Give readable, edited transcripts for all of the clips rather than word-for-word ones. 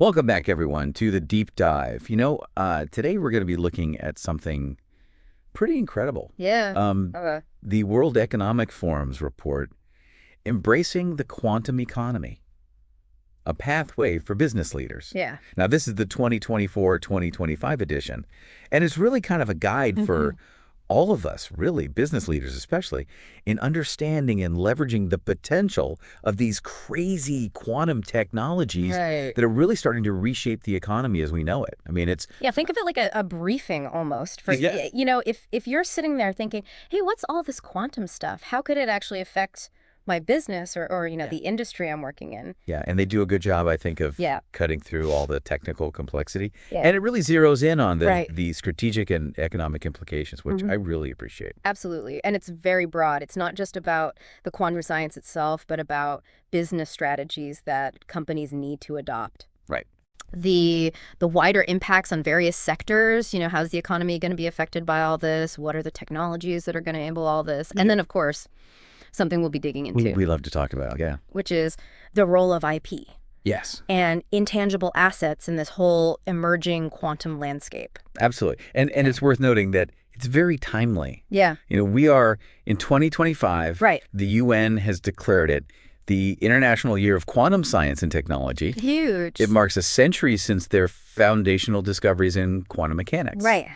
Welcome back, everyone, to the deep dive. Today we're going to be looking at something pretty incredible. Yeah. The World Economic Forum's report, Embracing the Quantum Economy, a Pathway for Business Leaders. Yeah. Now, this is the 2024-2025 edition, and it's really kind of a guide for all of us, really, business leaders especially, in understanding and leveraging the potential of these crazy quantum technologies Right. that are really starting to reshape the economy as we know it. I mean, it's Yeah, think of it like a briefing almost for, Yeah. if you're sitting there thinking, hey, what's all this quantum stuff? How could it actually affect my business or the industry I'm working in? Yeah, and they do a good job, I think, of Yeah. cutting through all the technical complexity. Yeah. And it really zeroes in on Right. the strategic and economic implications, which I really appreciate. Absolutely. And it's very broad. It's not just about the quantum science itself, but about business strategies that companies need to adopt. Right. The wider impacts on various sectors, how's the economy going to be affected by all this? What are the technologies that are going to enable all this? And then, of course, something we'll be digging into, We love to talk about, yeah. which is the role of IP Yes, and intangible assets in this whole emerging quantum landscape. absolutely. And it's worth noting that it's very timely. Yeah. We are in 2025. Right. The UN has declared it the International Year of Quantum Science and Technology. Huge. It marks a century since their foundational discoveries in quantum mechanics. Right.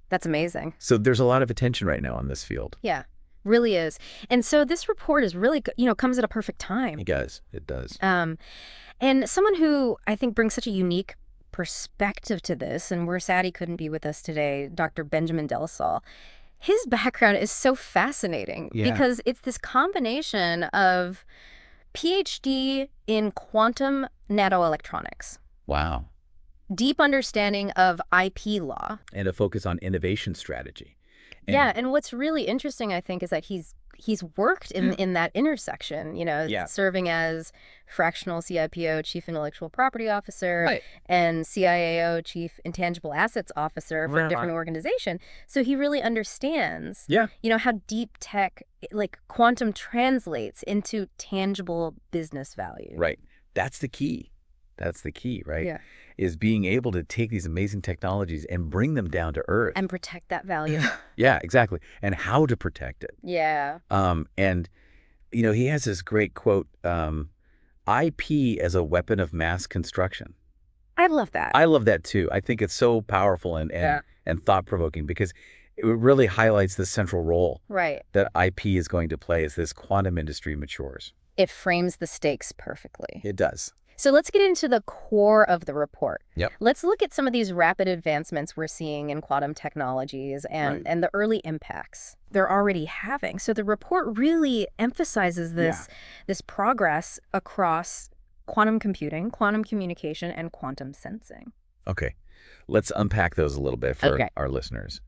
That's amazing. So there's a lot of attention right now on this field. Yeah, really is. And so this report is really, comes at a perfect time. It does. It does. And someone who I think brings such a unique perspective to this, and we're sad he couldn't be with us today, Dr. Benjamin Delsol. His background is so fascinating because it's this combination of PhD in quantum nanoelectronics, Wow. deep understanding of IP law. And a focus on innovation strategy. And what's really interesting, I think, is that he's worked in that intersection, serving as fractional CIPO, Chief Intellectual Property Officer, Right. and CIAO, Chief Intangible Assets Officer for a different organization. So he really understands, how deep tech, like quantum, translates into tangible business value. Right. That's the key. That's the key, right? Yeah. Is being able to take these amazing technologies and bring them down to earth. And protect that value. Yeah, exactly. And how to protect it. Yeah. And he has this great quote, IP as a weapon of mass construction. I love that. I love that too. I think it's so powerful and thought-provoking because it really highlights the central role Right. that IP is going to play as this quantum industry matures. It frames the stakes perfectly. It does. So let's get into the core of the report. Yep. Let's look at some of these rapid advancements we're seeing in quantum technologies and the early impacts they're already having. So the report really emphasizes this progress across quantum computing, quantum communication, and quantum sensing. Okay. Let's unpack those a little bit for our listeners.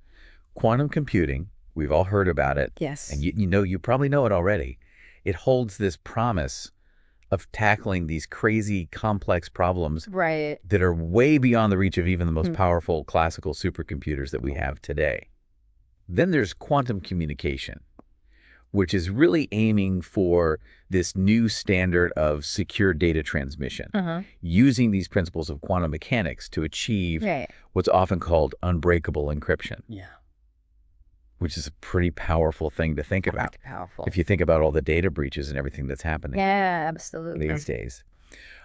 Quantum computing, we've all heard about it. Yes. And you probably know it already. It holds this promise of tackling these crazy complex problems that are way beyond the reach of even the most powerful classical supercomputers that we have today. Then there's quantum communication, which is really aiming for this new standard of secure data transmission, using these principles of quantum mechanics to achieve what's often called unbreakable encryption. Yeah. Which is a pretty powerful thing to think about. Pretty powerful. If you think about all the data breaches and everything that's happening Absolutely. these days.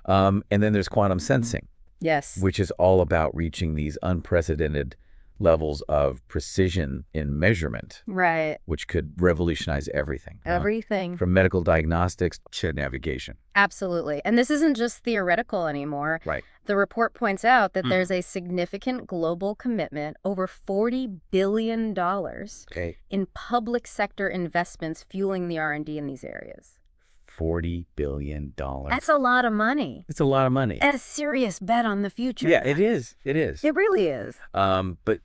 And then there's quantum sensing, Yes. which is all about reaching these unprecedented levels of precision in measurement, Right. which could revolutionize everything. Everything. From medical diagnostics to navigation. Absolutely. And this isn't just theoretical anymore. Right. The report points out that there's a significant global commitment, over $40 billion in public sector investments fueling the R&D in these areas. $40 billion. That's a lot of money. It's a lot of money. That's a serious bet on the future. Yeah, it is. It is. It really is. But,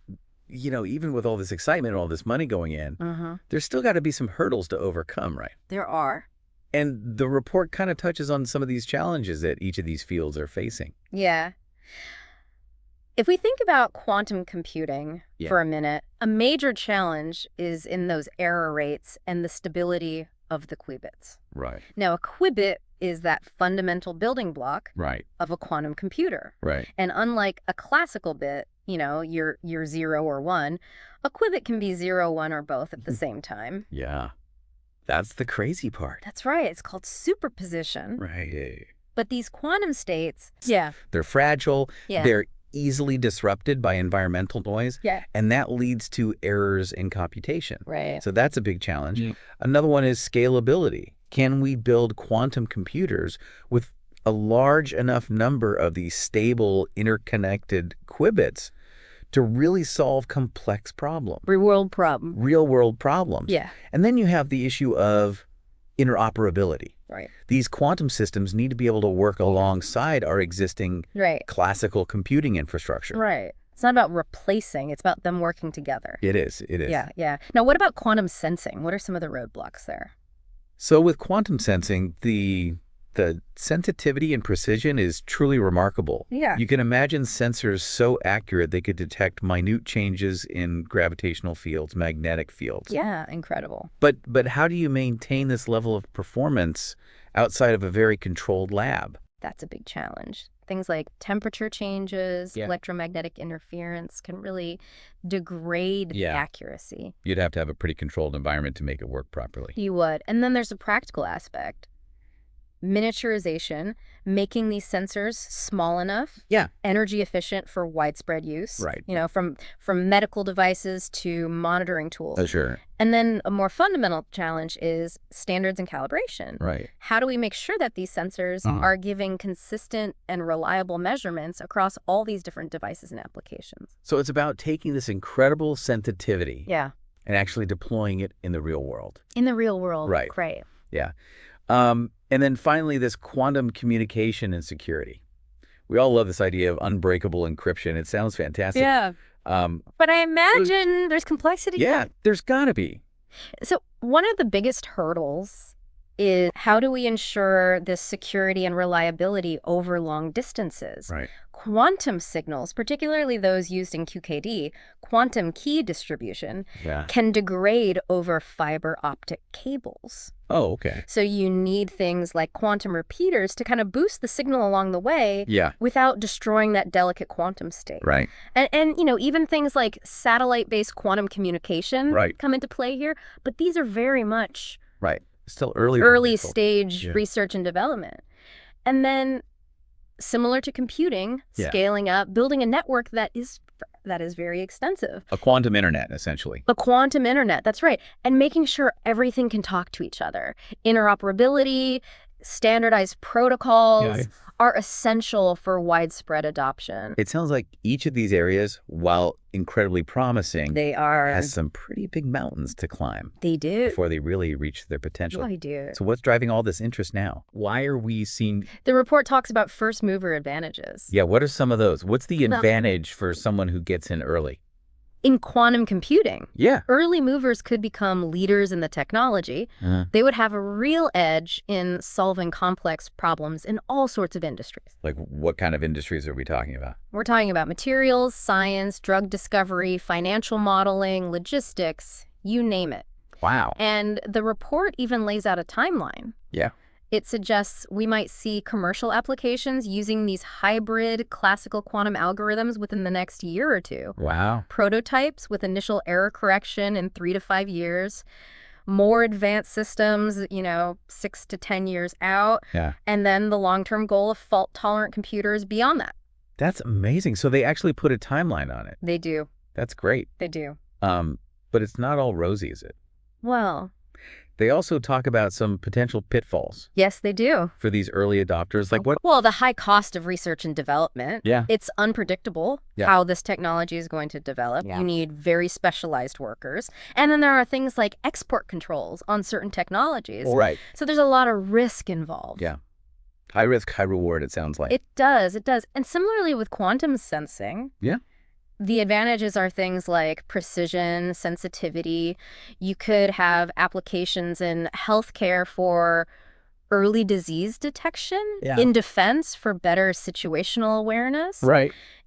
even with all this excitement and all this money going in, there's still got to be some hurdles to overcome, right? There are. And the report kind of touches on some of these challenges that each of these fields are facing. Yeah. If we think about quantum computing for a minute, a major challenge is in those error rates and the stability of the qubits. Right. Now, a qubit is that fundamental building block of a quantum computer. And unlike a classical bit, your 0 or 1, a qubit can be 0, 1, or both at the same time. Yeah. That's the crazy part. That's right. It's called superposition. Right. But these quantum states, they're fragile. They're easily disrupted by environmental noise. And that leads to errors in computation. So that's a big challenge. Another one is scalability. Can we build quantum computers with a large enough number of these stable, interconnected qubits to really solve complex problems? Real-world problems. And then you have the issue of interoperability. These quantum systems need to be able to work alongside our existing classical computing infrastructure. It's not about replacing, it's about them working together. It is. Now, what about quantum sensing? What are some of the roadblocks there? So with quantum sensing, the sensitivity and precision is truly remarkable. You can imagine sensors so accurate they could detect minute changes in gravitational fields, magnetic fields. Incredible. But how do you maintain this level of performance outside of a very controlled lab? That's a big challenge. Things like temperature changes, electromagnetic interference can really degrade the accuracy. You'd have to have a pretty controlled environment to make it work properly. You would. And then there's a practical aspect. Miniaturization, making these sensors small enough, energy efficient for widespread use. From medical devices to monitoring tools. And then a more fundamental challenge is standards and calibration. How do we make sure that these sensors are giving consistent and reliable measurements across all these different devices and applications? So it's about taking this incredible sensitivity and actually deploying it in the real world. In the real world, right. And then finally, this quantum communication and security. We all love this idea of unbreakable encryption. It sounds fantastic. But I imagine there's complexity. There's got to be. So one of the biggest hurdles is how do we ensure this security and reliability over long distances? Quantum signals, particularly those used in QKD, quantum key distribution, can degrade over fiber optic cables. So you need things like quantum repeaters to kind of boost the signal along the way without destroying that delicate quantum state. And even things like satellite-based quantum communication come into play here, but these are very much still early stage research and development. And then similar to computing, scaling up, building a network that is very extensive. A quantum internet, essentially. A quantum internet, that's right. And making sure everything can talk to each other. Interoperability, standardized protocols are essential for widespread adoption. It sounds like each of these areas, while incredibly promising, has some pretty big mountains to climb. They do. Before they really reach their potential. They do. So what's driving all this interest now? Why are we seeing... The report talks about first mover advantages. What are some of those? What's the advantage for someone who gets in early? In quantum computing, early movers could become leaders in the technology. They would have a real edge in solving complex problems in all sorts of industries. Like what kind of industries are we talking about? We're talking about materials, science, drug discovery, financial modeling, logistics, you name it. Wow. And the report even lays out a timeline. It suggests we might see commercial applications using these hybrid classical quantum algorithms within the next year or two. Wow. Prototypes with initial error correction in 3 to 5 years. More advanced systems, 6 to 10 years out. And then the long-term goal of fault-tolerant computers beyond that. That's amazing. So they actually put a timeline on it. They do. That's great. They do. But it's not all rosy, is it? Well... They also talk about some potential pitfalls. Yes, they do. For these early adopters. Like what? Well, the high cost of research and development. It's unpredictable how this technology is going to develop. You need very specialized workers. And then there are things like export controls on certain technologies. So there's a lot of risk involved. High risk, high reward, it sounds like. It does. And similarly with quantum sensing. The advantages are things like precision, sensitivity. You could have applications in healthcare for early disease detection, in defense for better situational awareness,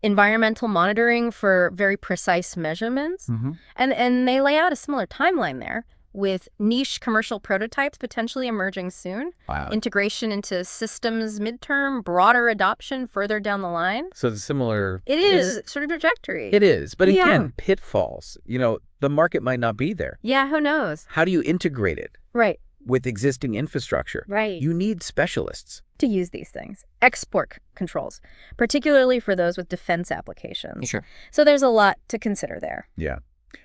environmental monitoring for very precise measurements. And they lay out a similar timeline there. with niche commercial prototypes potentially emerging soon. Wow. Integration into systems midterm, broader adoption further down the line. So it's similar. It is sort of trajectory. It is. But again, pitfalls. The market might not be there. Yeah, who knows? How do you integrate it? Right. With existing infrastructure. Right. You need specialists to use these things. Export controls, particularly for those with defense applications. Sure. So there's a lot to consider there. Yeah.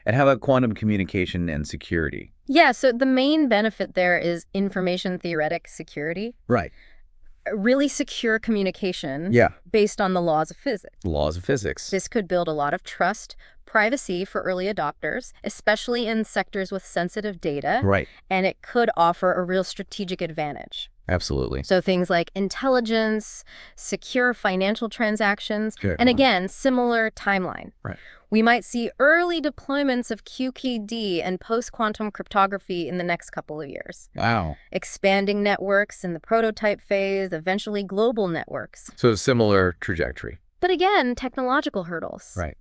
And how about quantum communication and security? Yeah, so the main benefit there is information theoretic security. Right. Really secure communication based on the laws of physics. Laws of physics. This could build a lot of trust, privacy for early adopters, especially in sectors with sensitive data. Right. And it could offer a real strategic advantage. Absolutely. So things like intelligence, secure financial transactions, Good. And again, similar timeline. Right. We might see early deployments of QKD and post-quantum cryptography in the next couple of years. Wow. Expanding networks in the prototype phase, eventually global networks. So a similar trajectory. But again, technological hurdles. Right.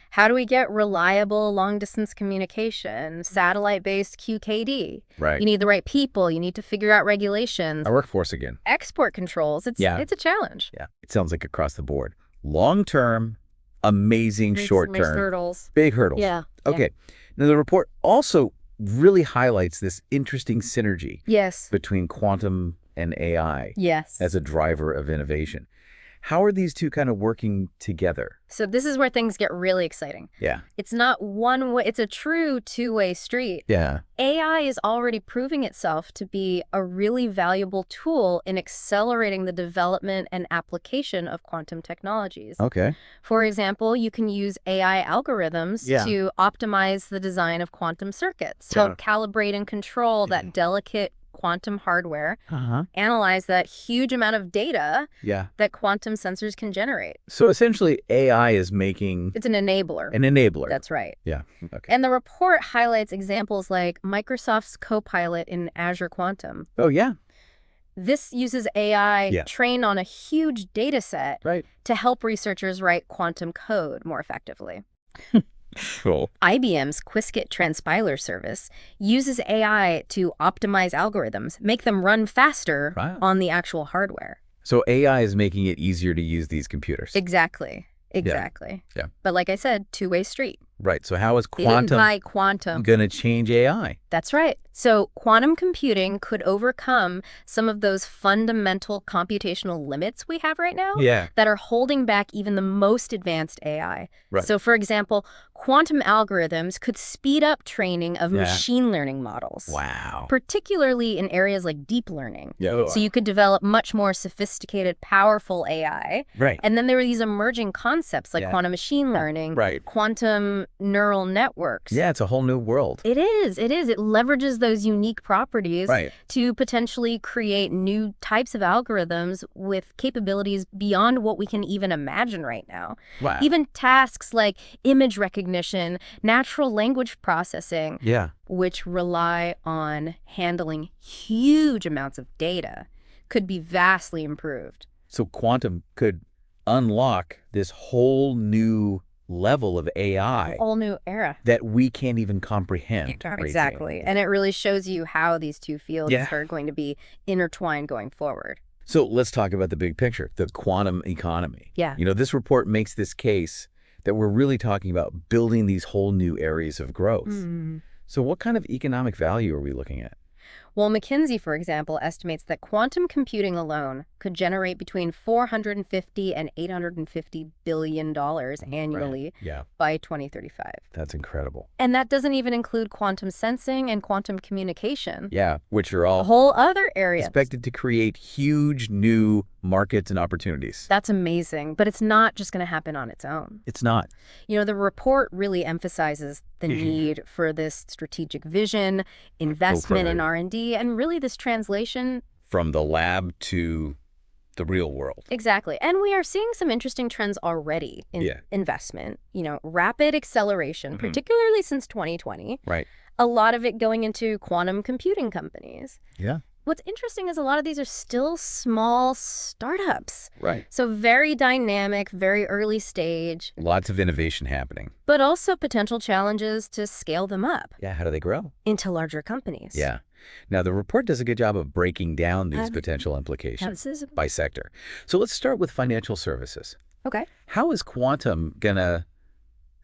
How do we get reliable long-distance communication, satellite-based QKD? Right. You need the right people. You need to figure out regulations. Our workforce again. Export controls. It's a challenge. Yeah. It sounds like across the board. Long-term, amazing short-term. Hurdles. Big hurdles. Yeah. Okay. Now, the report also really highlights this interesting synergy between quantum and AI as a driver of innovation. How are these two kind of working together? So this is where things get really exciting. Yeah. It's not one way, it's a true two-way street. Yeah. AI is already proving itself to be a really valuable tool in accelerating the development and application of quantum technologies. Okay. For example, you can use AI algorithms to optimize the design of quantum circuits, to help calibrate and control that delicate quantum hardware, analyze that huge amount of data that quantum sensors can generate. So essentially, AI is making... It's an enabler. An enabler. That's right. Yeah. Okay. And the report highlights examples like Microsoft's Copilot in Azure Quantum. Oh, yeah. This uses AI trained on a huge data set to help researchers write quantum code more effectively. Cool. IBM's Qiskit transpiler service uses AI to optimize algorithms, make them run faster on the actual hardware. So AI is making it easier to use these computers. Exactly. Yeah. But like I said, two-way street. Right. So how is quantum going to change AI? That's right. So quantum computing could overcome some of those fundamental computational limits we have right now that are holding back even the most advanced AI. Right. So for example, quantum algorithms could speed up training of machine learning models. Wow. Particularly in areas like deep learning. Yeah. So you could develop much more sophisticated, powerful AI. Right. And then there are these emerging concepts like quantum machine learning, quantum neural networks. Yeah, it's a whole new world. It is. It leverages those unique properties to potentially create new types of algorithms with capabilities beyond what we can even imagine right now. Wow. Even tasks like image recognition, natural language processing, which rely on handling huge amounts of data, could be vastly improved. So quantum could unlock this whole new level of AI. A whole new era. That we can't even comprehend. Exactly. And it really shows you how these two fields are going to be intertwined going forward. So let's talk about the big picture, the quantum economy. Yeah. This report makes this case that we're really talking about building these whole new areas of growth. So what kind of economic value are we looking at? Well, McKinsey, for example, estimates that quantum computing alone could generate between $450 and $850 billion annually by 2035. That's incredible. And that doesn't even include quantum sensing and quantum communication. Yeah, which are all a whole other area expected to create huge new markets and opportunities. That's amazing, but it's not just going to happen on its own. It's not. The report really emphasizes the need for this strategic vision, investment in R&D, and really this translation from the lab to the real world. Exactly. And we are seeing some interesting trends already in investment, rapid acceleration, particularly since 2020. Right. A lot of it going into quantum computing companies. Yeah. what's interesting is a lot of these are still small startups. Right. So very dynamic, very early stage. Lots of innovation happening. But also potential challenges to scale them up. Yeah, how do they grow? Into larger companies. Yeah. Now, the report does a good job of breaking down these potential implications by sector. So let's start with financial services. Okay. How is quantum going to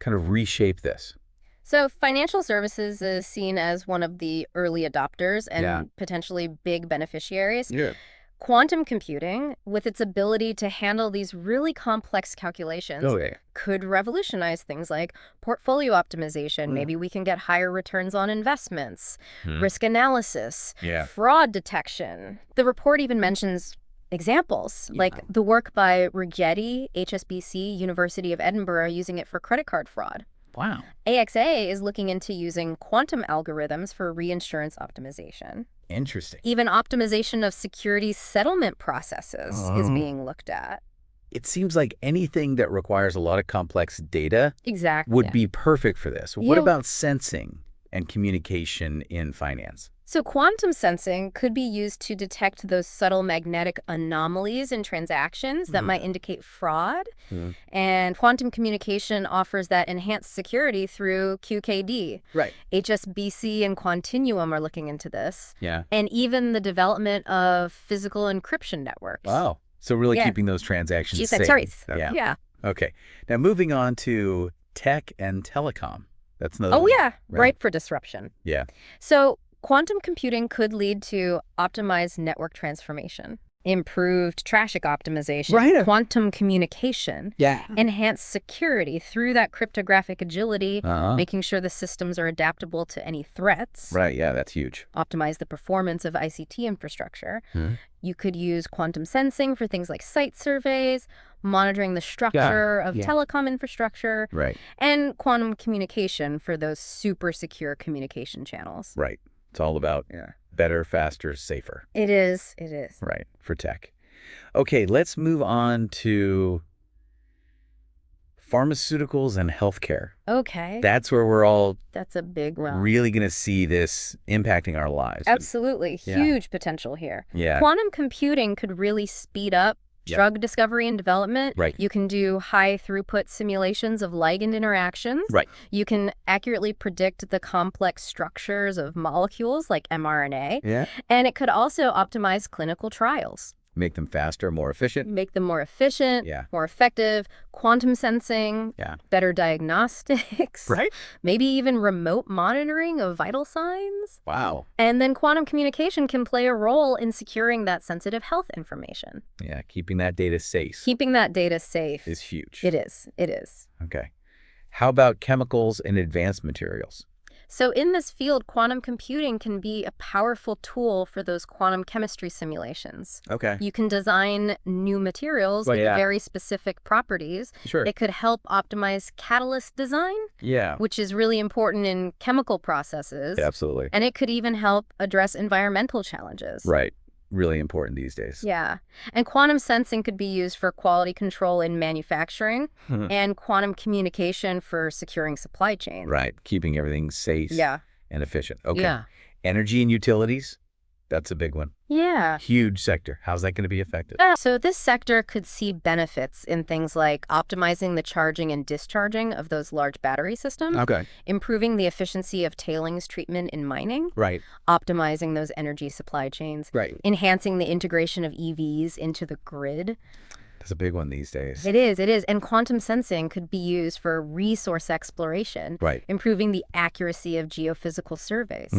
kind of reshape this? So financial services is seen as one of the early adopters and potentially big beneficiaries. Yeah. Quantum computing, with its ability to handle these really complex calculations, could revolutionize things like portfolio optimization. Maybe we can get higher returns on investments, risk analysis, fraud detection. The report even mentions examples, like the work by Rigetti, HSBC, University of Edinburgh, using it for credit card fraud. Wow. AXA is looking into using quantum algorithms for reinsurance optimization. Interesting. Even optimization of securities settlement processes is being looked at. It seems like anything that requires a lot of complex data would be perfect for this. What about sensing and communication in finance? So quantum sensing could be used to detect those subtle magnetic anomalies in transactions that might indicate fraud. And quantum communication offers that enhanced security through QKD. Right. HSBC and Quantinuum are looking into this. Yeah. And even the development of physical encryption networks. Wow. So really keeping those transactions safe. Yeah. Okay. Now moving on to tech and telecom. That's another one. Ripe for disruption. Yeah. So quantum computing could lead to optimized network transformation, improved traffic optimization, quantum communication, enhanced security through that cryptographic agility, making sure the systems are adaptable to any threats. Right, yeah, that's huge. Optimize the performance of ICT infrastructure. You could use quantum sensing for things like site surveys, monitoring the structure of telecom infrastructure, and quantum communication for those super secure communication channels. Right. It's all about better, faster, safer. It is. It is. Right, for tech. Okay, let's move on to pharmaceuticals and healthcare. Okay. That's where we're all That's a big one. Really going to see this impacting our lives. Absolutely. Huge potential here. Yeah. Quantum computing could really speed up drug discovery and development. Right. You can do high throughput simulations of ligand interactions. Right. You can accurately predict the complex structures of molecules like mRNA. Yeah. And it could also optimize clinical trials. Make them faster, more efficient. Make them more efficient, more effective, quantum sensing, better diagnostics. Right. Maybe even remote monitoring of vital signs. Wow. And then quantum communication can play a role in securing that sensitive health information. Yeah, keeping that data safe. Keeping that data safe is huge. It is. It is. Okay. How about chemicals and advanced materials? So in this field, quantum computing can be a powerful tool for those quantum chemistry simulations. Okay. You can design new materials with very specific properties. Sure. It could help optimize catalyst design, which is really important in chemical processes. Yeah, absolutely. And it could even help address environmental challenges. Right. Really important these days. Yeah. And quantum sensing could be used for quality control in manufacturing and quantum communication for securing supply chains. Right. Keeping everything safe and efficient. Okay. Yeah. Energy and utilities. That's a big one. Yeah. Huge sector. How's that going to be affected? So this sector could see benefits in things like optimizing the charging and discharging of those large battery systems. Okay. Improving the efficiency of tailings treatment in mining. Right. Optimizing those energy supply chains. Right. Enhancing the integration of EVs into the grid. That's a big one these days. It is. It is. And quantum sensing could be used for resource exploration. Right. Improving the accuracy of geophysical surveys.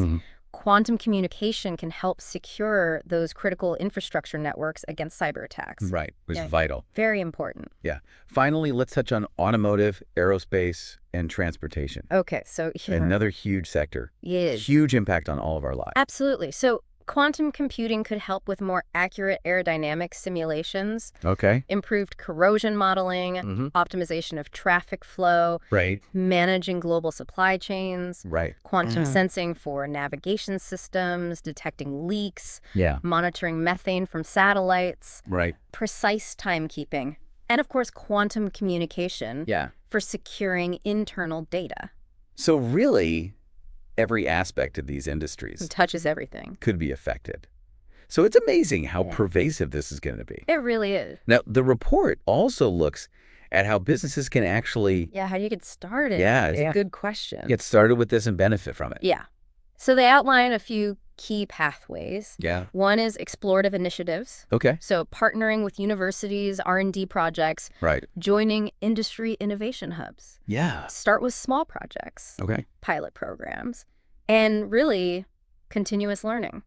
Quantum communication can help secure those critical infrastructure networks against cyber attacks. Right, which is vital. Very important. Yeah. Finally, let's touch on automotive, aerospace, and transportation. Okay, so another huge sector. Yes. Huge impact on all of our lives. Absolutely. So quantum computing could help with more accurate aerodynamic simulations. Okay. Improved corrosion modeling, optimization of traffic flow. Right. Managing global supply chains. Right. Quantum sensing for navigation systems, detecting leaks. Yeah. Monitoring methane from satellites. Right. Precise timekeeping. And of course, quantum communication. Yeah. For securing internal data. So really, every aspect of these industries touches everything. Could be affected. So it's amazing how pervasive this is going to be. It really is. Now, the report also looks at how businesses can actually... Yeah, how do you get started? Yeah. It's a good question. Get started with this and benefit from it. Yeah. So they outline a few key pathways. Yeah. One is explorative initiatives. Okay. So partnering with universities, R&D projects. Right. Joining industry innovation hubs. Yeah. Start with small projects. Okay. Pilot programs. And really, continuous learning.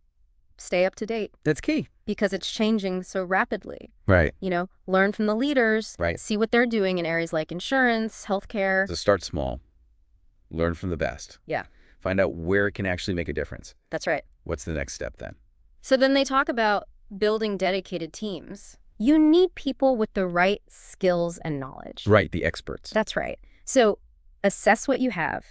Stay up to date. That's key. Because it's changing so rapidly. Right. You know, learn from the leaders. Right. See what they're doing in areas like insurance, healthcare. So start small. Learn from the best. Yeah. Find out where it can actually make a difference. That's right. What's the next step then? So then they talk about building dedicated teams. You need people with the right skills and knowledge. Right, the experts. That's right. So assess what you have,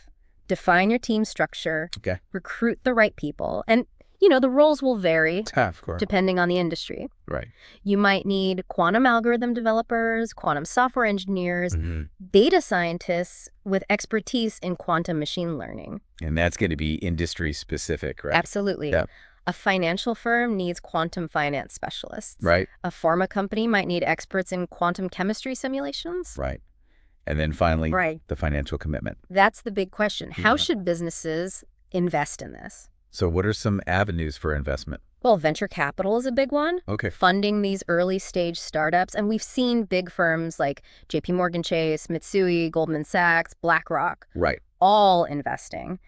define your team structure, recruit the right people, and, you know, the roles will vary of course. Depending on the industry. Right. You might need quantum algorithm developers, quantum software engineers, data scientists with expertise in quantum machine learning. And that's going to be industry specific, right? Absolutely. Yeah. A financial firm needs quantum finance specialists. Right. A pharma company might need experts in quantum chemistry simulations. Right. And then finally, the financial commitment. That's the big question. How should businesses invest in this? So what are some avenues for investment? Well, venture capital is a big one. Okay. Funding these early stage startups. And we've seen big firms like JP Morgan Chase, Mitsui, Goldman Sachs, BlackRock. Right. All investing.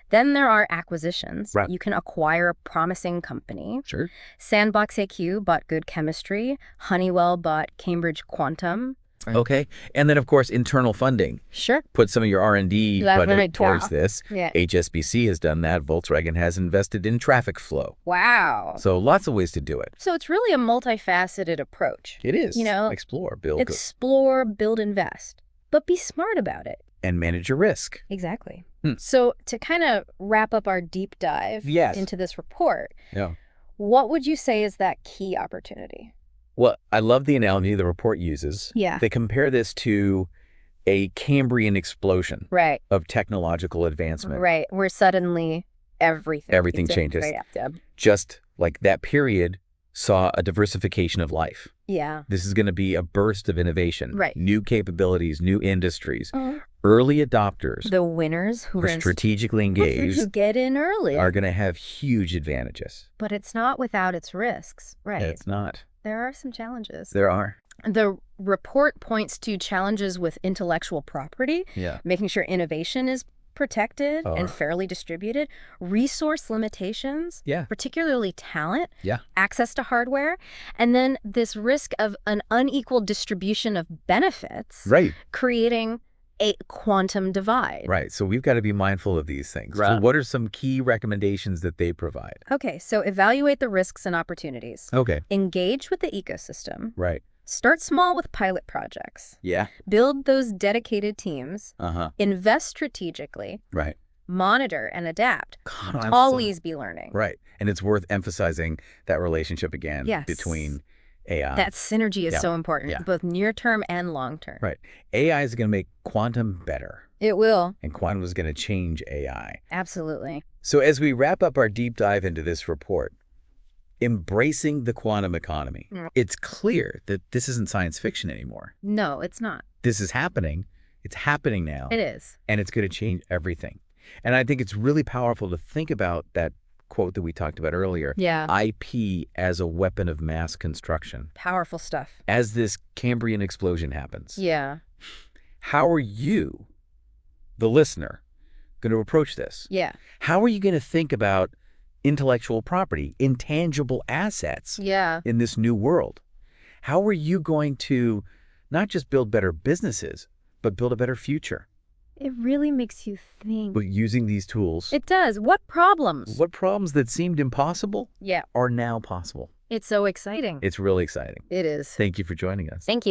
Then there are acquisitions. Right. You can acquire a promising company. Sure. Sandbox AQ bought Good Chemistry. Honeywell bought Cambridge Quantum. Okay. And then, of course, internal funding. Sure. Put some of your R&D budget towards this. Yeah. HSBC has done that. Volkswagen has invested in traffic flow. Wow. So lots of ways to do it. So it's really a multifaceted approach. It is. You know, explore, build, invest, but be smart about it. And manage your risk. Exactly. So to kind of wrap up our deep dive into this report, what would you say is that key opportunity? Well, I love the analogy the report uses. Yeah. They compare this to a Cambrian explosion of technological advancement. Right, where suddenly everything changes. Yeah. Just like that period saw a diversification of life. Yeah. This is going to be a burst of innovation. Right. New capabilities, new industries. Early adopters. The winners who are strategically engaged. Who get in early. Are going to have huge advantages. But it's not without its risks. Right. It's not. There are some challenges. There are. The report points to challenges with intellectual property, making sure innovation is protected and fairly distributed, resource limitations, particularly talent, access to hardware, and then this risk of an unequal distribution of benefits, creating a quantum divide. Right. So we've got to be mindful of these things. So what are some key recommendations that they provide? Okay. So evaluate the risks and opportunities. Okay. Engage with the ecosystem. Right. Start small with pilot projects. Yeah. Build those dedicated teams. Invest strategically. Right. Monitor and adapt. Always be learning. Right. And it's worth emphasizing that relationship again between AI. That synergy is so important, both near term and long term. Right. AI is going to make quantum better. It will. And quantum is going to change AI. Absolutely. So as we wrap up our deep dive into this report, embracing the quantum economy, it's clear that this isn't science fiction anymore. No, it's not. This is happening. It's happening now. It is. And it's going to change everything. And I think it's really powerful to think about that quote that we talked about earlier. Yeah. IP as a weapon of mass construction. Powerful stuff. As this Cambrian explosion happens. Yeah. How are you, the listener, going to approach this? Yeah. How are you going to think about intellectual property, intangible assets in this new world? How are you going to not just build better businesses, but build a better future? It really makes you think. But using these tools. It does. What problems? What problems that seemed impossible are now possible. It's so exciting. It's really exciting. It is. Thank you for joining us. Thank you.